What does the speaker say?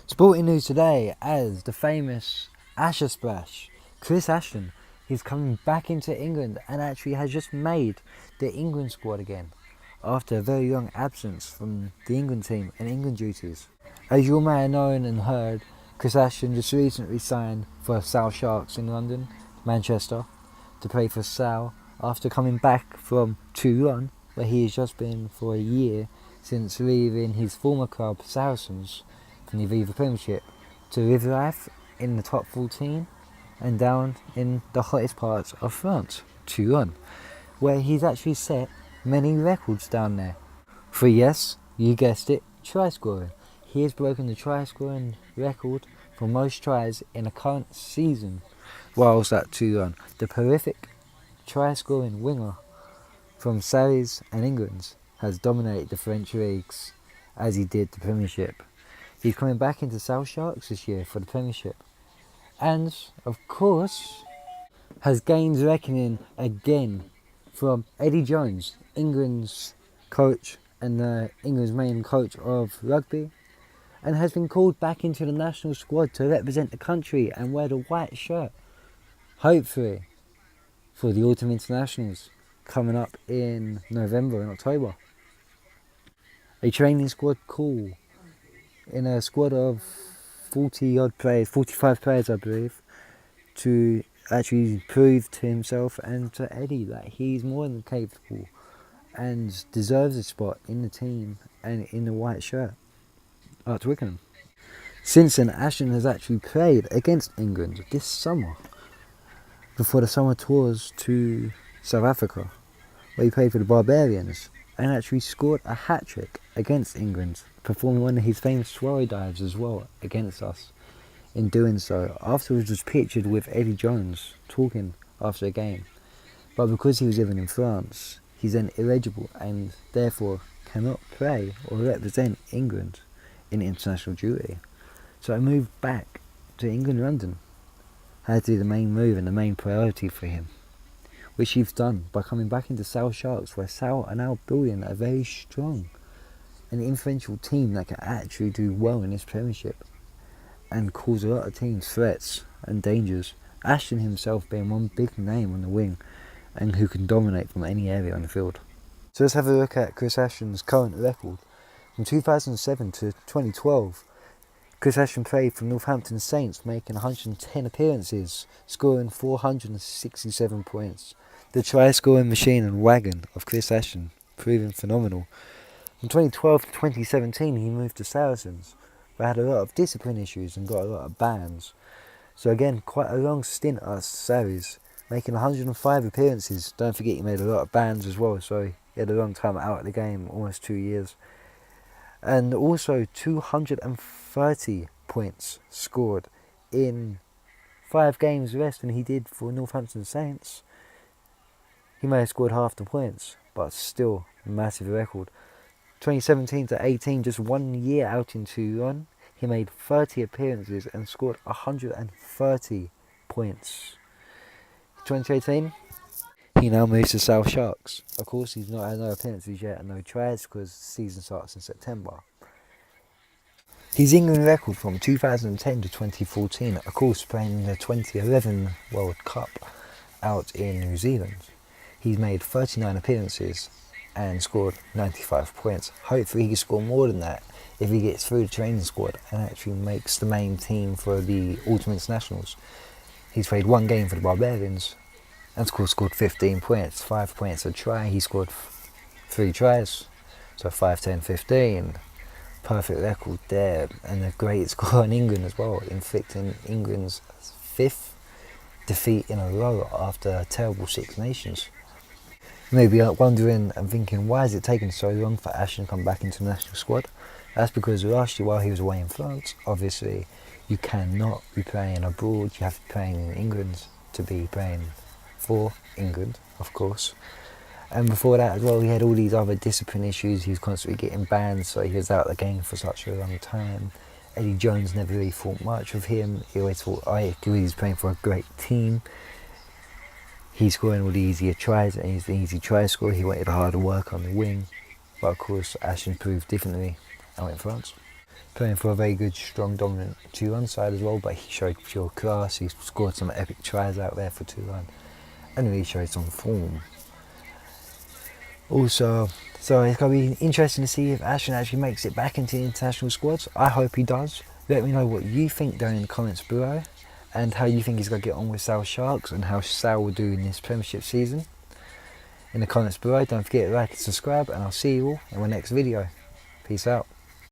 Sporting news today as the famous Asher Splash, Chris Ashton, he's coming back into England and actually has just made the England squad again after a very long absence from the England team and England duties. As you all may have known and heard, Chris Ashton just recently signed for Sale Sharks in London, Manchester, to play for Sale after coming back from Toulon, where he has just been for a year since leaving his former club Saracens from the Aviva Premiership to live life in the top 14 and down in the hottest parts of France, Toulon, where he's actually set many records down there. For yes, you guessed it, try scoring. He has broken the try scoring record for most tries in a current season whilst at Toulon. The prolific try scoring winger from Sarries and England has dominated the French leagues as he did the Premiership. He's coming back into Sale Sharks this year for the Premiership and, of course, has gained reckoning again from Eddie Jones, England's coach and England's main coach of rugby, and has been called back into the national squad to represent the country and wear the white shirt, hopefully, for the autumn internationals coming up in November and October. A training squad call in a squad of 40 odd players, 45 players I believe, to actually prove to himself and to Eddie that he's more than capable and deserves a spot in the team and in the white shirt at Twickenham. Since then, Ashton has actually played against England this summer before the summer tours to South Africa, where he played for the Barbarians and actually scored a hat-trick against England, performing one of his famous swallow dives as well against us. In doing so, afterwards was pictured with Eddie Jones talking after the game, but because he was living in France, he's then illegible and therefore cannot play or represent England in international duty. So I moved back to England, London. Had to do the main move and the main priority for him, which he's done by coming back into Sale Sharks, where Sale are now building a very strong and influential team that can actually do well in this Premiership and cause a lot of teams threats and dangers. Ashton himself being one big name on the wing and who can dominate from any area on the field. So let's have a look at Chris Ashton's current record. From 2007 to 2012, Chris Ashton played for Northampton Saints, making 110 appearances, scoring 467 points. The try-scoring machine and wagon of Chris Ashton, proving phenomenal. From 2012 to 2017, he moved to Saracens, but had a lot of discipline issues and got a lot of bans. So again, quite a long stint at Sarries, making 105 appearances. Don't forget he made a lot of bans as well, so he had a long time out of the game, almost 2 years. And also 230 points scored in 5 games less than he did for Northampton Saints. He may have scored half the points, but still a massive record. 2017 to 18, just 1 year out in Toulon, he made 30 appearances and scored 130 points. 2018, he now moves to Sale Sharks. Of course, he's not had no appearances yet and no tries because the season starts in September. His England record from 2010 to 2014, of course, playing in the 2011 World Cup out in New Zealand. He's made 39 appearances and scored 95 points. Hopefully he can score more than that if he gets through the training squad and actually makes the main team for the autumn internationals. He's played 1 game for the Barbarians and scored 15 points, 5 points a try. He scored 3 tries, so 5, 10, 15. Perfect record there, and a great score in England as well, inflicting England's 5th defeat in a row after a terrible Six Nations. Maybe wondering and thinking, why is it taking so long for Ashton to come back into the national squad? That's because last year while he was away in France, obviously you cannot be playing abroad, you have to be playing in England to be playing for England, of course. And before that as well, he had all these other discipline issues. He was constantly getting banned, so he was out of the game for such a long time. Eddie Jones never really thought much of him. He always thought, he's playing for a great team. He's scoring all the easier tries and he's the easy try scorer. He wanted harder work on the wing. But of course, Ashton proved differently out in France. playing for a very good, strong, dominant 2-1 side as well, but he showed pure class. He scored some epic tries out there for 2-1 and really showed some form. Also, so it's going to be interesting to see if Ashton actually makes it back into the international squads. I hope he does. Let me know what you think down in the comments below, and how you think he's going to get on with Sale Sharks, and how Sale will do in this Premiership season. In the comments below, don't forget to like and subscribe, and I'll see you all in my next video. Peace out.